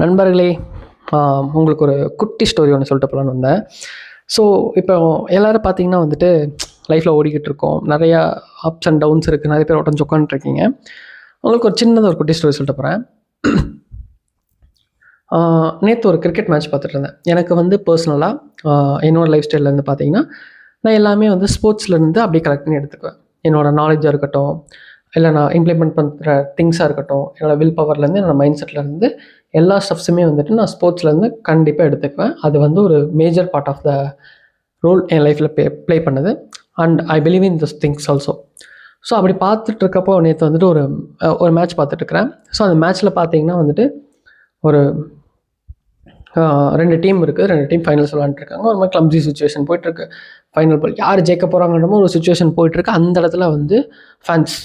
நண்பர்களே, உங்களுக்கு ஒரு குட்டி ஸ்டோரி ஒன்று சொல்லிட்டு போகலான்னு வந்தேன். ஸோ இப்போ எல்லோரும் பார்த்தீங்கன்னா வந்துட்டு லைஃப்பில் ஓடிக்கிட்டு இருக்கோம். நிறையா அப்ஸ் அண்ட் டவுன்ஸ் இருக்குது. நிறைய பேர் உடஞ்சு உட்காந்துட்ருக்கீங்க. உங்களுக்கு ஒரு சின்னதாக ஒரு குட்டி ஸ்டோரி சொல்லிட்டு போகிறேன். நேற்று ஒரு கிரிக்கெட் மேட்ச் பார்த்துட்டு இருந்தேன். எனக்கு வந்து பர்சனலாக என்னோடய லைஃப் ஸ்டைல்லேருந்து பார்த்தீங்கன்னா, நான் எல்லாமே வந்து ஸ்போர்ட்ஸ்லேருந்து அப்படியே கலெக்ட் பண்ணி எடுத்துக்குவேன். என்னோடய நாலேஜாக இருக்கட்டும், இல்லை நான் இம்ப்ளிமெண்ட் பண்ணுற திங்ஸாக இருக்கட்டும், என்னோடய வில் பவர்லேருந்து, என்னோடய மைண்ட் செட்லேருந்து எல்லா ஸ்டெப்ஸுமே வந்துட்டு நான் ஸ்போர்ட்ஸ்லேருந்து கண்டிப்பாக எடுத்துக்குவேன். அது வந்து ஒரு major part of the role என் லைஃப்பில் ப்ளே பண்ணுது. And I believe in this things also. So அப்படி பார்த்துட்ருக்கப்போ நேற்று வந்துட்டு ஒரு மேட்ச் பார்த்துட்ருக்குறேன். ஸோ அந்த மேட்ச்சில் பார்த்தீங்கன்னா வந்துட்டு ஒரு 2 டீம் இருக்குது. 2 டீம் ஃபைனல்ஸ் விளாண்டுருக்காங்க. ஒரு மாதிரி கிளம்ஸி சுச்சுவேஷன் போயிட்டுருக்கு. ஃபைனல் பால் யார் ஜெயிக்க போகிறாங்கன்ற ஒரு சுச்சுவேஷன் போயிட்டுருக்கு. அந்த இடத்துல வந்து ஃபேன்ஸ்,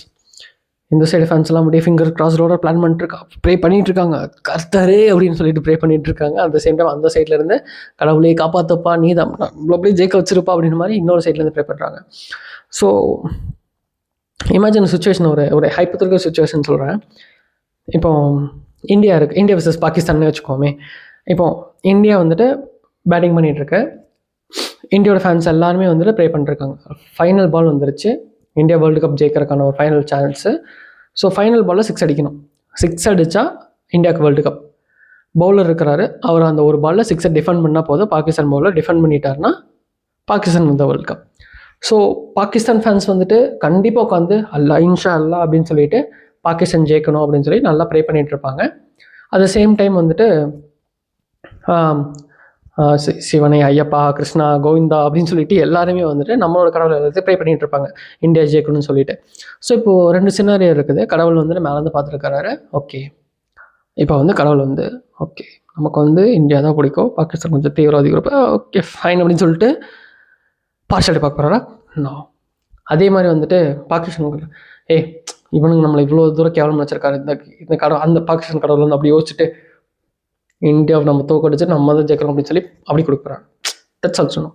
இந்த சைடு ஃபேன்ஸ் எல்லாம் அப்படியே ஃபிங்கர் கிராஸ்டோட பிளான் ப்ரே பண்ணிகிட்ருக்காங்க. கர்த்தரே அப்படின்னு சொல்லிட்டு ப்ரே பண்ணிகிட்ருக்காங்க. அந்த சேம் டைம் அந்த சைட்லேருந்து கடவுளே காப்பாற்றப்பா, நீ தான் அப்படியே ஜெயிக்க வச்சிருப்பா அப்படின்ற மாதிரி இன்னொரு சைட்லேருந்து ப்ரே பண்ணுறாங்க. ஸோ இமேஜின் சுச்சுவேஷன், ஒரு ஹைப்போதெட்டிக்கல் சுச்சுவேஷன் சொல்கிறேன். இப்போ இந்தியா வர்சஸ் பாகிஸ்தான்னு வச்சுக்கோமே. இப்போ இந்தியா வந்துட்டு பேட்டிங் பண்ணிகிட்ருக்கு. இந்தியாவோட ஃபேன்ஸ் எல்லாருமே வந்துட்டு ப்ரே பண்ணிருக்காங்க. ஃபைனல் பால் வந்துருச்சு. இந்தியா வேர்ல்டு கப் ஜெயிக்கிறதுக்கான ஒரு ஃபைனல் சான்ஸு. ஸோ ஃபைனல் பாலில் 6 அடிக்கணும். 6 அடித்தா இந்தியாவுக்கு வேர்ல்டு கப். பவுலர் இருக்கிறாரு, அவர் அந்த ஒரு பாலில் 6 டிஃபெண்ட் பண்ணால் போதும். பாகிஸ்தான் பவுலர் டிஃபெண்ட் பண்ணிட்டாருன்னா பாகிஸ்தான் வந்து world cup. So Pakistan fans வந்துட்டு கண்டிப்பாக உட்காந்து அல்லா இன்ஷா அல்லா அப்படின்னு சொல்லிட்டு பாகிஸ்தான் ஜெயிக்கணும் அப்படின்னு சொல்லி நல்லா ப்ரே பண்ணிகிட்டு இருப்பாங்க. அட் த சேம் டைம் வந்துட்டு சிவனை, ஐயப்பா, கிருஷ்ணா, கோவிந்தா அப்படின்னு சொல்லிட்டு எல்லாருமே வந்துட்டு நம்மளோட கடவுளை எல்லாத்தையும் ப்ரே பண்ணிகிட்டு இருப்பாங்க, இந்தியா ஜெயிக்கணும்னு சொல்லிட்டு. ஸோ இப்போது 2 சினாரியோ இருக்குது. கடவுள் வந்துட்டு மேலேருந்து பார்த்துருக்காரு. ஓகே, இப்போ வந்து கடவுள் வந்து ஓகே நமக்கு வந்து இந்தியா தான் பிடிக்கும், பாகிஸ்தான் கொஞ்சம் தீவிரவாதி குரூப், ஓகே ஃபைன் அப்படின்னு சொல்லிட்டு பார்ஷாலிட்டி பார்க்க போகிறாரா? நான் அதே மாதிரி வந்துட்டு பாகிஸ்தான் இவனுங்க நம்மளை இவ்வளோ தூரம் கேவலம் வச்சிருக்காரு இந்த கடவுள், அந்த பாகிஸ்தான் கடவுள் வந்து அப்படி யோசிச்சுட்டு இந்தியாவை நம்ம தோக்கடிச்சு நம்ம தான் ஜெயிக்கிறோம் அப்படின்னு சொல்லி அப்படி கொடுக்குறாங்க. That's also no.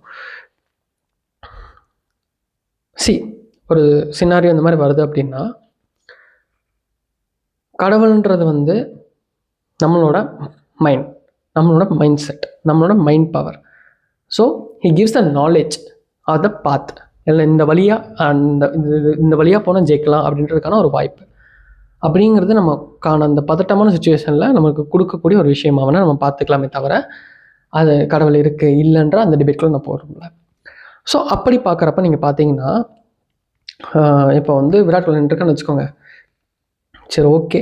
ஒரு சினாரியோ இந்த மாதிரி வருது அப்படின்னா, கடவுள்ன்றது வந்து நம்மளோட மைண்ட் செட், நம்மளோட mind power. So he gives the knowledge or the path. இல்லை இந்த வழியாக போனால் ஜெயிக்கலாம் அப்படின்றதுக்கான ஒரு வாய்ப்பு அப்படிங்கிறது நமக்கான அந்த பதட்டமான சுச்சுவேஷனில் நமக்கு கொடுக்கக்கூடிய ஒரு விஷயமாகவே நம்ம பார்த்துக்கலாமே தவிர, அது கடவுள் இருக்குது இல்லைன்ற அந்த டிபேட்குள்ளே நான் போகிறோம்ல. ஸோ அப்படி பார்க்குறப்ப நீங்கள் பார்த்தீங்கன்னா, இப்போ வந்து விராட் கோலி இருக்குன்னு வச்சுக்கோங்க. சரி, ஓகே,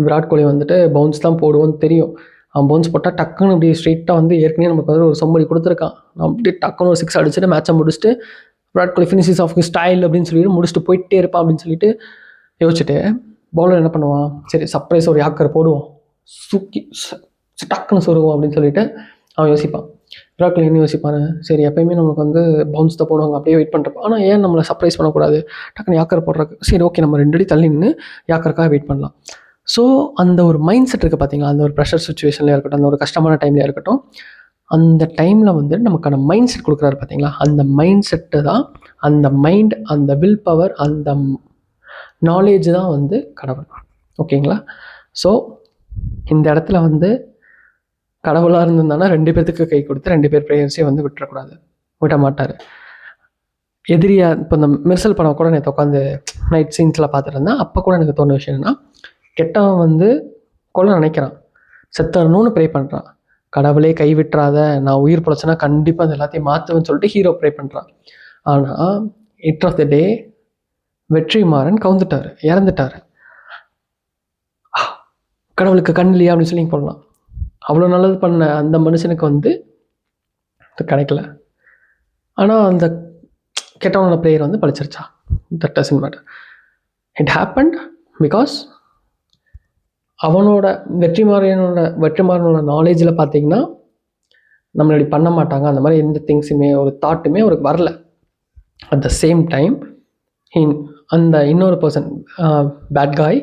விராட் கோலி வந்துட்டு பவுன்ஸ் தான் போடுவோன்னு தெரியும். அவன் பவுன்ஸ் போட்டால் டக்குன்னு இப்படி ஸ்ட்ரெயிட்டாக வந்து ஏற்கனவே நமக்கு வந்து ஒரு சொம்படி கொடுத்துருக்கான். அப்படியே டக்குன்னு ஒரு 6 அடிச்சுட்டு மேட்சை முடிச்சுட்டு Virat Kohli finishes of style அப்படின்னு சொல்லிட்டு முடிச்சுட்டு போயிட்டே இருப்பான் அப்படின்னு சொல்லிட்டு யோசிச்சுட்டு பவுலர் என்ன பண்ணுவான், சரி சர்ப்ரைஸ் ஒரு யாக்கர் போடுவோம், சுக்கி டக்குன்னு சொருவோம் அப்படின்னு சொல்லிட்டு அவன் யோசிப்பான். விராட் கோலி என்ன யோசிப்பான், சரி எப்பயுமே நமக்கு வந்து பவுன்ஸ் தான் போடுவாங்க, அப்படியே வெயிட் பண்ணுறப்ப ஆனால் ஏன் நம்மளை சர்ப்ரைஸ் பண்ணக்கூடாது, டக்குன்னு யாக்கர் போடுறக்கு, சரி ஓகே நம்ம 2 அடி தள்ளி நின்று யாக்கருக்காக வெயிட் பண்ணலாம். ஸோ அந்த ஒரு மைண்ட் செட் இருக்குது பார்த்தீங்களா, அந்த ஒரு ப்ரெஷர் சுச்சுவேஷன்லேயே இருக்கட்டும், அந்த ஒரு கஷ்டமான டைம்லேயே இருக்கட்டும், அந்த டைமில் வந்து நமக்கான மைண்ட் செட் கொடுக்குறாரு பார்த்தீங்களா, அந்த மைண்ட் செட்டு தான், அந்த மைண்ட், அந்த வில் பவர், அந்த நாலேஜ் தான் வந்து கடவுள். ஓகேங்களா? ஸோ இந்த இடத்துல வந்து கடவுளாக இருந்திருந்தானா 2 பேர்த்துக்கு கை கொடுத்து 2 பேர் ப்ரேயர்ஸையும் வந்து விட மாட்டார். எதிரியாக இப்போ இந்த மெர்சல் படம் கூட நேற்று உட்காந்து நைட் சீன்ஸில் பார்த்துட்டு இருந்தேன். அப்போ கூட எனக்கு தோணு விஷயம் என்னன்னா, கெட்டவன் வந்து கொல்ல நினைக்கிறான், செத்தரணும்னு ப்ரே பண்ணுறான். கடவுளே கைவிட்டுறாத, நான் உயிர் பொழைச்சேன்னா கண்டிப்பாக அது எல்லாத்தையும் மாற்றுவேன்னு சொல்லிட்டு ஹீரோ ப்ரே பண்ணுறான். ஆனால் எண்ட் ஆஃப் த டே வெற்றிமாறன் கவுந்துட்டார், இறந்துட்டார். கடவுளுக்கு கண் இல்லையா அப்படின்னு சொல்லி போடலாம். அவ்வளோ நல்லது பண்ண அந்த மனுஷனுக்கு வந்து கிடைக்கல. ஆனால் அந்த கெட்டவனோட ப்ரேயர் வந்து பழிச்சிருச்சா? That doesn't matter. It happened because அவனோட வெற்றிமாறனோட நாலேஜில் பார்த்தீங்கன்னா நம்மளை இப்படி பண்ண மாட்டாங்க, அந்த மாதிரி எந்த திங்ஸுமே ஒரு தாட்டுமே அவருக்கு வரல. அட் த சேம் டைம் அந்த இன்னொரு பர்சன், பேட் காய்,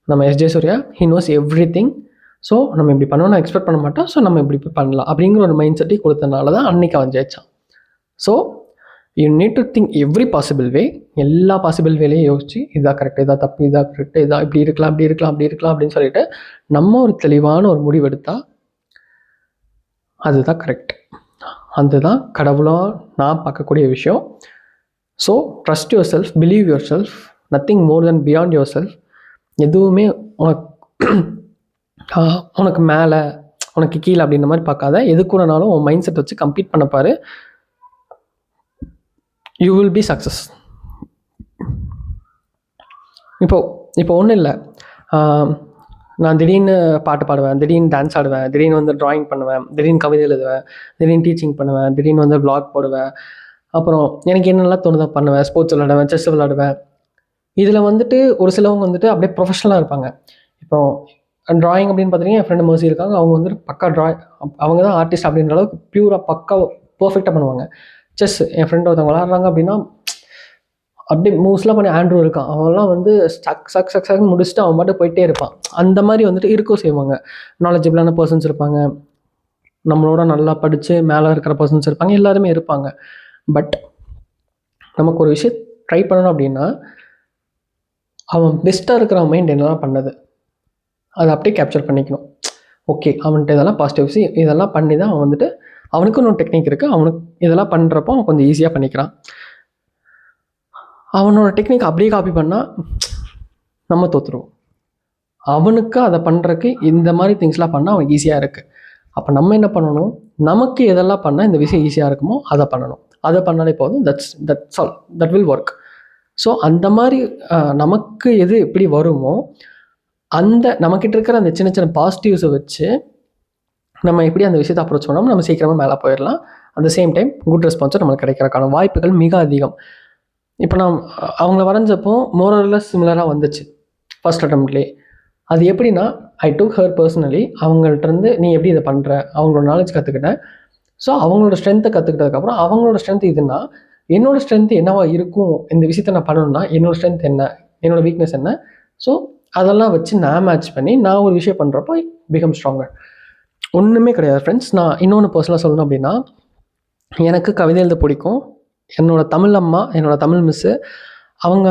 நம்ம S J Suryah, he knows every thing. So நம்ம இப்படி பண்ணோம், நான் எக்ஸ்பெக்ட் பண்ண மாட்டோம், ஸோ நம்ம இப்படி பண்ணலாம் அப்படிங்கிற ஒரு மைண்ட் செட்டை கொடுத்தனால தான் அன்றைக்கி அவன் ஜெயிச்சான். So you need to think every possible way, எல்லா பாசிபிள் வேலையும் யோசிச்சு இதாக கரெக்ட், இதாக தப்பு, இதாக கரெக்ட், இதாக இப்படி இருக்கலாம், அப்படி இருக்கலாம், அப்படி இருக்கலாம் அப்படின்னு சொல்லிட்டு நம்ம ஒரு தெளிவான ஒரு முடிவு எடுத்தால் அதுதான் கரெக்ட். அதுதான் கடவுளாக நான் பார்க்கக்கூடிய விஷயம். So trust your self, believe your self, nothing more then beyond your self. எதுவுமே உனக்கு மேலே உனக்கு கீழே அப்படின்ற மாதிரி பார்க்காத. எது கூடனாலும் உன் மைண்ட் செட் வச்சு கம்ப்ளீட் பண்ண பாரு. You will be success. இப்போ ஒன்றும் இல்லை, நான் திடீர்னு பாட்டு பாடுவேன், திடீர்னு டான்ஸ் ஆடுவேன், திடீர்னு வந்து ட்ராயிங் பண்ணுவேன், திடீர்னு கவிதை எழுதுவேன், திடீர்னு டீச்சிங் பண்ணுவேன், திடீர்னு வந்து வ்ளாக் போடுவேன், அப்புறம் எனக்கு என்னெல்லாம் தோணுதோ பண்ணுவேன், ஸ்போர்ட்ஸ் விளாடுவேன், செஸ் விளாடுவேன். இதில் வந்துட்டு ஒரு சிலவங்க வந்துட்டு அப்படியே ப்ரொஃபஷனலாக இருப்பாங்க. இப்போ ட்ராயிங் அப்படின்னு பார்த்தீங்கன்னா, என் ஃப்ரெண்டு மோசி இருக்காங்க. அவங்க வந்துட்டு பக்கா அவங்க தான் ஆர்டிஸ்ட் அப்படின்ற அளவுக்கு பியூராக பக்கா பர்ஃபெக்டாக பண்ணுவாங்க. செஸ் என் ஃப்ரெண்டு ஒருத்தவங்க விளாட்றாங்க அப்படின்னா அப்படியே மூவ்ஸ்லாம் பண்ணி ஆண்ட்ரூ இருக்கான், அவன்லாம் வந்து சக்னு முடிச்சுட்டு அவன் மட்டும் போயிட்டே இருப்பான். அந்த மாதிரி வந்துட்டு இருக்கவும் செய்வாங்க. நாலேஜபிளான பர்சன்ஸ் இருப்பாங்க, நம்மளோட நல்லா படித்து மேலே இருக்கிற பர்சன்ஸ் இருப்பாங்க, எல்லாருமே இருப்பாங்க. பட் நமக்கு ஒரு விஷயம் ட்ரை பண்ணணும் அப்படின்னா, அவன் பெஸ்ட்டாக இருக்கிற மைண்ட் என்னெல்லாம் பண்ணது அதை அப்படியே கேப்சர் பண்ணிக்கணும். ஓகே, அவன்கிட்ட இதெல்லாம் பாசிட்டிவ்ஸ் இதெல்லாம் பண்ணி தான் அவன் வந்துட்டு, அவனுக்கு இன்னொரு டெக்னிக் இருக்குது, அவனுக்கு இதெல்லாம் பண்ணுறப்போ அவன் கொஞ்சம் ஈஸியாக பண்ணிக்கிறான். அவனோட டெக்னிக் அப்படியே காப்பி பண்ணால் நம்ம தோற்றுருவோம். அவனுக்கு அதை பண்ணுறதுக்கு இந்த மாதிரி திங்ஸ்லாம் பண்ணால் அவனுக்கு ஈஸியாக இருக்குது. அப்போ நம்ம என்ன பண்ணணும், நமக்கு எதெல்லாம் பண்ணால் இந்த விஷயம் ஈஸியாக இருக்குமோ அதை பண்ணணும். அதை பண்ணாலே போதும். That's all, that will work. So அந்த மாதிரி நமக்கு எது எப்படி வருமோ அந்த நம்மக்கிட்ட இருக்கிற அந்த சின்ன சின்ன பாசிட்டிவ்ஸை வச்சு நம்ம எப்படி அந்த விஷயத்தை அப்ரோச் பண்ணோம், நம்ம சீக்கிரமாக மேலே போயிடலாம். At the same time good ரெஸ்பான்ஸை நம்மளுக்கு கிடைக்கிறதுக்கான வாய்ப்புகள் மிக அதிகம். இப்போ நான் அவங்கள வரைஞ்சப்போ மோரலஸ் சிமிலராக வந்துச்சு ஃபர்ஸ்ட் அட்டம்ப்ட்லேயே. அது எப்படின்னா, ஐ டுக் ஹர் பர்சனலி. அவங்கள்ட்ட நீ எப்படி இதை பண்ணுற, அவங்களோட நாலேஜ் கற்றுக்கிட்டேன். ஸோ அவங்களோட ஸ்ட்ரென்த்தை கற்றுக்கிட்டதுக்கப்புறம் அவங்களோட ஸ்ட்ரென்த் இதுன்னா என்னோடய ஸ்ட்ரென்த் என்னவா இருக்கும், இந்த விஷயத்தை நான் பண்ணணும்னா என்னோடய ஸ்ட்ரென்த் என்ன, என்னோடய வீக்னஸ் என்ன. ஸோ அதெல்லாம் வச்சு நான் மேட்ச் பண்ணி நான் ஒரு விஷயம் பண்ணுறப்போ பிகம் ஸ்ட்ராங்கர். ஒன்றுமே கிடையாது ஃப்ரெண்ட்ஸ். நான் இன்னொன்று பர்சனலாக சொல்லணும் அப்படின்னா, எனக்கு கவிதை எழுத பிடிக்கும். என்னோடய தமிழ் அம்மா, என்னோடய தமிழ் மிஸ்ஸு, அவங்க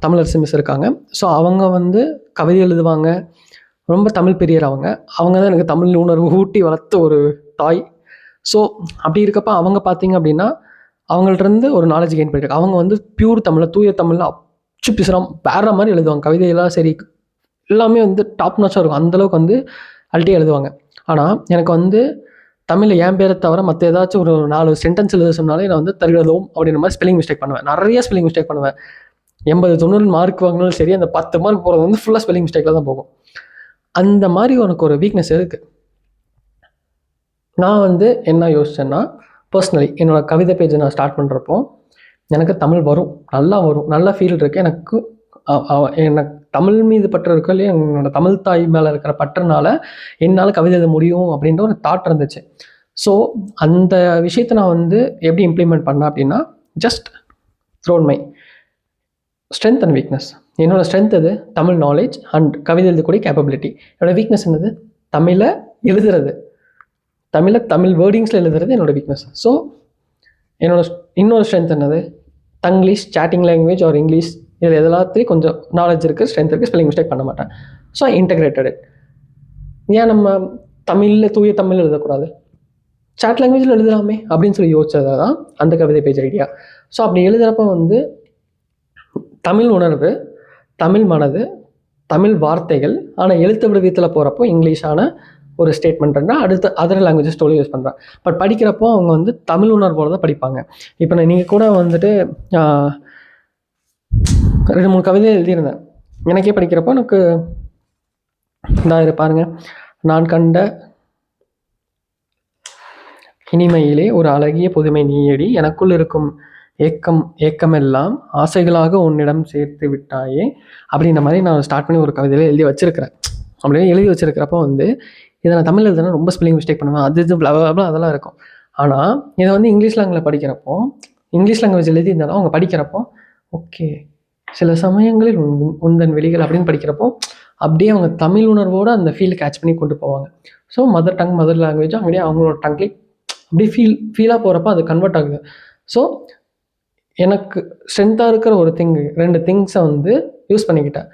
தமிழரசி மிஸ் இருக்காங்க. ஸோ அவங்க வந்து கவிதை எழுதுவாங்க, ரொம்ப தமிழ் பெரியர் அவங்க. அவங்க தான் எனக்கு தமிழ் உணர்வு ஊட்டி வளர்த்த ஒரு தாய். ஸோ அப்படி இருக்கப்போ அவங்க பார்த்தீங்க அப்படின்னா அவங்கள்ட்ட ஒரு நாலேஜ் கெயின் பண்ணியிருக்காங்க. அவங்க வந்து பியூர் தமிழில், தூய தமிழில் அச்சு பிசுறாம வேற மாதிரி எழுதுவாங்க. கவிதையெல்லாம் சரி எல்லாமே வந்து டாப் நாச்சாக இருக்கும். அந்தளவுக்கு வந்து அல்ட்டியாக எழுதுவாங்க. ஆனால் எனக்கு வந்து தமிழில் என் பேரை தவிர மற்ற ஏதாச்சும் ஒரு 4 சென்டென்ஸ் எழுத சொன்னாலே நான் வந்து தருகிறதும் அப்படின்ற மாதிரி ஸ்பெல்லிங் மிஸ்டேக் பண்ணுவேன். நிறைய ஸ்பெல்லிங் மிஸ்டேக் பண்ணுவேன். 80-90 மார்க் வாங்கினாலும் சரி, அந்த 10 மார்க் போகிறது வந்து ஃபுல்லாக ஸ்பெல்லிங் மிஸ்டேக்கில் தான் போகும். அந்த மாதிரி உனக்கு ஒரு வீக்னஸ் இருக்குது. நான் வந்து என்ன யோசிச்சேன்னா, பர்சனலி என்னோடய கவிதை பேஜை நான் ஸ்டார்ட் பண்ணுறப்போ எனக்கு தமிழ் வரும், நல்லா வரும், நல்ல ஃபீல் இருக்குது எனக்கு. எனக்கு தமிழ் மீது பற்று இருக்கோ இல்லையா, என்னோடய தமிழ் தாய் மேலே இருக்கிற பற்றுனால என்னால் கவிதை எழுத முடியும் அப்படின்ற ஒரு தாட் இருந்துச்சு. ஸோ அந்த விஷயத்தை நான் வந்து எப்படி இம்ப்ளிமெண்ட் பண்ணேன் அப்படின்னா, just thrown my strength and weakness. என்னோடய ஸ்ட்ரென்த் அது தமிழ் நாலேஜ் அண்ட் கவிதை எழுதக்கூடிய கேப்பபிலிட்டி. என்னோடய வீக்னஸ் என்னது, தமிழை எழுதுறது, தமிழ் வேர்டிங்ஸில் எழுதுறது என்னோடய வீக்னஸ். ஸோ இன்னொரு ஸ்ட்ரென்த் என்னது, Tanglish, chatting language are English, இதில் எல்லாத்துலேயும் கொஞ்சம் நாலேஜ் இருக்குது, ஸ்ட்ரென்த் இருக்குது, ஸ்பெல்லிங் மிஸ்டேக் பண்ண மாட்டேன். So integrated. ஏன் நம்ம தமிழில் தூய தமிழ் எழுதக்கூடாது, சாட் லாங்குவேஜில் எழுதலாமே அப்படின்னு சொல்லி யோசிச்சது தான் அந்த கவிதை பேஜ் ஐடியா. ஸோ அப்படி எழுதுகிறப்ப வந்து தமிழ் உணர்வு, தமிழ் மனது, தமிழ் வார்த்தைகள், ஆனால் எழுத்து வடிவத்தில் போகிறப்போ இங்கிலீஷான ஒரு ஸ்டேட்மெண்ட்னா அடுத்த அதர் லாங்குவேஜஸ் ஸ்டோரி யூஸ் பண்ணுறேன். பட் படிக்கிறப்போ அவங்க வந்து தமிழ் உணர்வோடு தான் படிப்பாங்க. இப்போ நீங்கள் கூட வந்துட்டு 2-3 கவிதை எழுதியிருந்தேன். எனக்கே படிக்கிறப்போ எனக்கு இதாக பாருங்க, நான் கண்ட இனிமையிலே ஒரு அழகிய புதுமை நீயடி, எனக்குள் இருக்கும் ஏக்கமெல்லாம் ஆசைகளாக உன்னிடம் சேர்த்து விட்டாயே அப்படின்ற மாதிரி நான் ஸ்டார்ட் பண்ணி ஒரு கவிதையில் எழுதி வச்சிருக்கிறேன். அப்படியே எழுதி வச்சிருக்கிறப்போ வந்து இதை நான் தமிழ் எழுதுனா ரொம்ப ஸ்பெல்லிங் மிஸ்டேக் பண்ணுவேன், அது அதெல்லாம் இருக்கும். ஆனால் இதை வந்து இங்கிலீஷ் லாங்குவேஜில் படிக்கிறப்போ, இங்கிலீஷ் லாங்குவேஜ் எழுதியிருந்தாலும் அவங்க படிக்கிறப்போ ஓகே சில சமயங்களில் உந்தன் வெளிகள் அப்படின்னு படிக்கிறப்போ அப்படியே அவங்க தமிழ் உணர்வோடு அந்த ஃபீல் கேட்ச் பண்ணி கொண்டு போவாங்க. ஸோ மதர் லாங்குவேஜ் அப்படியே அவங்களோட டங்க்லேயே அப்படியே ஃபீலாக போகிறப்போ அது கன்வெர்ட் ஆகுது. ஸோ எனக்கு ஸ்ட்ரென்த்தாக இருக்கிற ஒரு 2 திங்ஸை வந்து யூஸ் பண்ணிக்கிட்டேன்.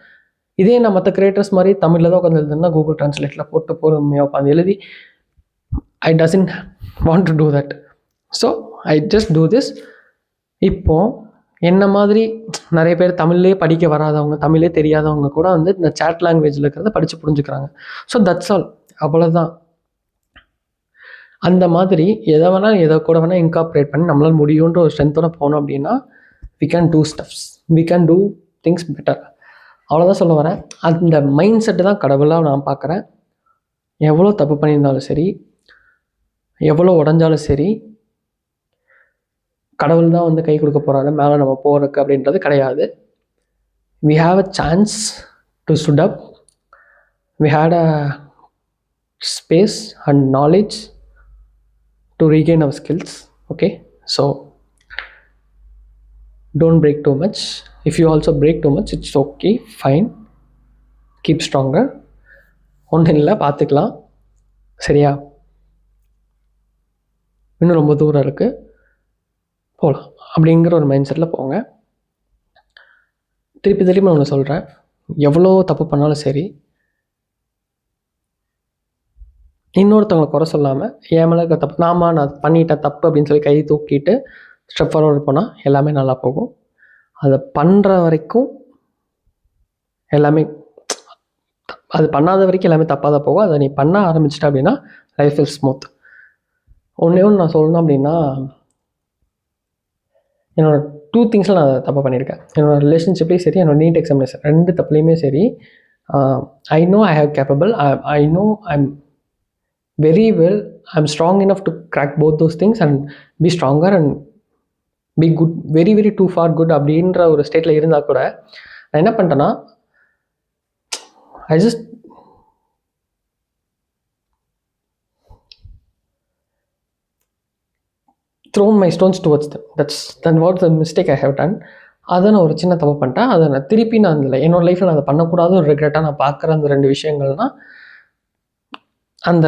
இதே நான் மற்ற கிரியேட்டர்ஸ் மாதிரி தமிழில் தான் உட்காந்து எழுதுனா கூகுள் ட்ரான்ஸ்லேட்டில் போட்டு பொறுமையாக உட்காந்து எழுதி I doesn't want to do that. So I just do this. இப்போது என்ன மாதிரி நிறைய பேர் தமிழ்லே படிக்க வராதவங்க, தமிழே தெரியாதவங்க கூட வந்து இந்த சேட் லாங்குவேஜில் இருக்கிறத படித்து புரிஞ்சுக்கிறாங்க. ஸோ தட்ஸ் ஆல், அவ்வளோதான். அந்த மாதிரி எதை வேணால் எதை கூட வேணால் இன்கார்ப்ரேட் பண்ணி நம்மளால் முடியுன்ற ஒரு ஸ்ட்ரென்த்தோட போனோம் அப்படின்னா we can do stuffs, we can do things better. அவ்வளோதான் சொல்ல வரேன். அந்த மைண்ட் செட்டு தான் கடவுளாக நான் பார்க்குறேன். எவ்வளோ தப்பு பண்ணியிருந்தாலும் சரி, எவ்வளோ உடஞ்சாலும் சரி, கடவுள் தான் வந்து கை கொடுக்க போகிறாரு மேலே நம்ம போகிறதுக்கு அப்படின்றது கிடையாது. We have a chance to stood up. We had a space and knowledge to regain our skills. Okay, so don't break too much. If you also break too much, it's okay, fine, keep stronger. ஒன்றும் இல்லை, பார்த்துக்கலாம், சரியா? இன்னும் ரொம்ப தூரம் இருக்குது, போகலாம் அப்படிங்கிற ஒரு மைண்ட் செட்டில் போங்க. திருப்பி நான் ஒன்று சொல்கிறேன், எவ்வளோ தப்பு பண்ணாலும் சரி, இன்னொருத்தவங்களை குறை சொல்லாமல் என் மேலே இருக்க தப்பு, நான் பண்ணிட்டேன் தப்பு அப்படின்னு சொல்லி கை தூக்கிட்டு ஸ்டெப் ஃபார்வர்டு போனால் எல்லாமே நல்லா போகும். அதை பண்ணுற வரைக்கும் எல்லாமே, அது பண்ணாத வரைக்கும் எல்லாமே தப்பாக தான் போகும். அதை நீ பண்ண ஆரம்பிச்சிட்ட அப்படின்னா லைஃப் இஸ் ஸ்மூத். ஒன்று நான் சொல்லணும் அப்படின்னா, என்னோடய 2 திங்ஸில் நான் தப்பாக பண்ணியிருக்கேன். என்னோடய ரிலேஷன்ஷிப்லேயும் சரி, என்னோடய நீட் எக்ஸாமினேஷன் 2 தப்புலேயுமே சரி, I know I have capable, I know I'm very well, I'm strong enough to crack both those things and be stronger and be good, very very too far good அப்படின்ற ஒரு ஸ்டேட்டில் இருந்தால் கூட நான் என்ன பண்ணிட்டேன்னா, I just thrown my stones towards them. That's what the mistake I have done. அதை நான் ஒரு சின்ன தப்பு பண்ணிட்டேன். அதை நான் திருப்பி இல்லை, என்னோடய லைஃப்பில் நான் அதை பண்ணக்கூடாத ஒரு ரெக்ரெட்டாக நான் பார்க்குற அந்த 2 விஷயங்கள்னால் அந்த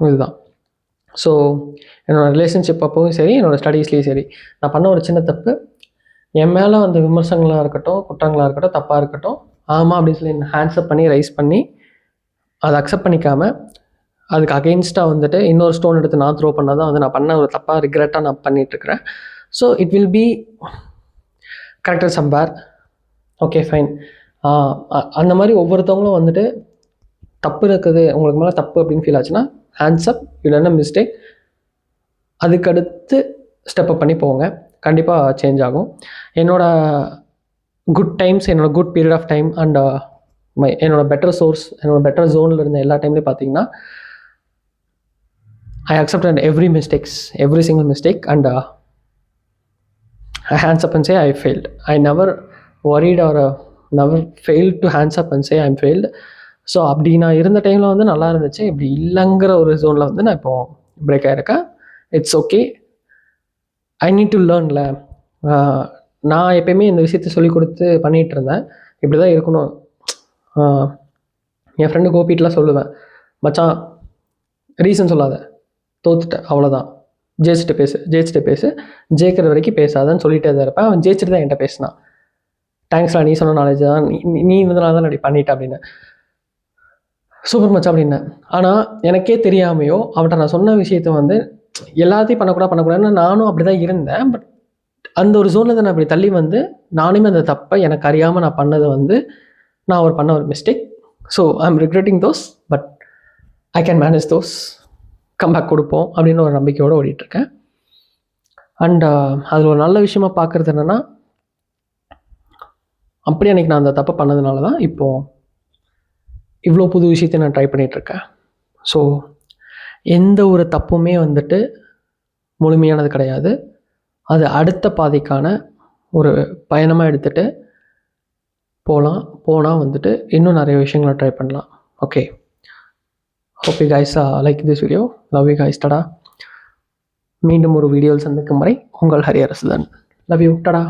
இதுதான். ஸோ என்னோடய ரிலேஷன்ஷிப் அப்பவும் சரி, என்னோடய ஸ்டடீஸ்லேயும் சரி, நான் பண்ண ஒரு சின்ன தப்பு. என் மேலே அந்த விமர்சனங்களாக இருக்கட்டும், குற்றங்களாக இருக்கட்டும், தப்பாக இருக்கட்டும், ஆமாம் அப்படின்னு சொல்லி ஹேண்ட்ஸ்அப் பண்ணி ரைஸ் பண்ணி அதை அக்செப்ட் பண்ணிக்காமல் அதுக்கு அகெயின்ஸ்டாக வந்துட்டு இன்னொரு ஸ்டோன் எடுத்து நான் த்ரோ பண்ணால் தான் வந்து நான் பண்ண ஒரு தப்பாக ரிக்ரெட்டாக நான் பண்ணிகிட்ருக்கிறேன். So it will be corrected somewhere. Okay, fine. அந்த மாதிரி ஒவ்வொருத்தவங்களும் வந்துட்டு தப்பு இருக்குது, உங்களுக்கு மேலே தப்பு அப்படின்னு ஃபீல் ஆச்சுன்னா hands up, you done a mistake. அதுக்கடுத்து ஸ்டெப் அப் பண்ணி போங்க, கண்டிப்பாக சேஞ்ச் ஆகும். என்னோடய குட் டைம்ஸ், என்னோடய good period of time and என்னோடய பெட்டர் சோர்ஸ், என்னோடய பெட்டர் ஜோனில் இருந்த எல்லா டைம்லேயும் பார்த்தீங்கன்னா I accepted every single mistake and I hands up and say I failed. I never worried or never failed to hands up and say I'm failed. So அப்படி நான் இருந்த டைமில் வந்து நல்லா இருந்துச்சு. இப்படி இல்லைங்கிற ஒரு ஜோனில் வந்து நான் இப்போது பிரேக் ஆகிருக்கேன். It's okay, I need to லேர்ன்ல. நான் எப்பயுமே இந்த விஷயத்த சொல்லிக் கொடுத்து பண்ணிகிட்டு இருந்தேன், இப்படி தான் இருக்கணும். என் ஃப்ரெண்டு கோபிட்டெலாம் சொல்லுவேன், மச்சான் ரீசன் சொல்லாத, தோத்துட்டேன் அவ்வளோதான், ஜெயிச்சுட்டு பேசு, ஜெயிக்கிற வரைக்கும் பேசாதான்னு சொல்லிட்டே தான் இருப்பேன். அவன் ஜெயிச்சுட்டு தான் என்கிட்ட பேசினான், தேங்க்ஸ்லாம், நீ சொன்ன நாலேஜ் தான், நீ இருந்தனால தான் அப்படி பண்ணிட்டேன் அப்படின்னு. சூப்பர் மச்சான் அப்படின்னேன். ஆனால் எனக்கே தெரியாமையோ அவன்கிட்ட நான் சொன்ன விஷயத்த வந்து எல்லாத்தையும் பண்ணக்கூடாதுன்னு நானும் அப்படி தான் இருந்தேன். பட் அந்த ஒரு ஜோனில் தான் நான் அப்படி தள்ளி வந்து நானுமே அந்த தப்பை எனக்கு அறியாமல் நான் பண்ணதை வந்து நான் பண்ண ஒரு mistake. So I am regretting those, but I can manage those, comeback கொடுப்போம் அப்படின்னு ஒரு நம்பிக்கையோடு ஓடிட்டுருக்கேன். அண்ட் அதில் ஒரு நல்ல விஷயமாக பார்க்குறது என்னென்னா, அப்படி அன்றைக்கி நான் அந்த தப்பை பண்ணதுனால தான் இப்போது இவ்வளோ புது விஷயத்தை நான் ட்ரை பண்ணிகிட்ருக்கேன். ஸோ எந்த ஒரு தப்புமே வந்துட்டு முழுமையானது கிடையாது. அது அடுத்த பாதைக்கான ஒரு பயணமாக எடுத்துகிட்டு போனால் வந்துட்டு இன்னும் நிறைய விஷயங்களை ட்ரை பண்ணலாம். Okay, hope you guys like this video. Love you guys. tada. மீண்டும் ஒரு வீடியோவில் சந்திக்கும் வரை உங்கள் ஹரிஹரசுதன். Love you. tada.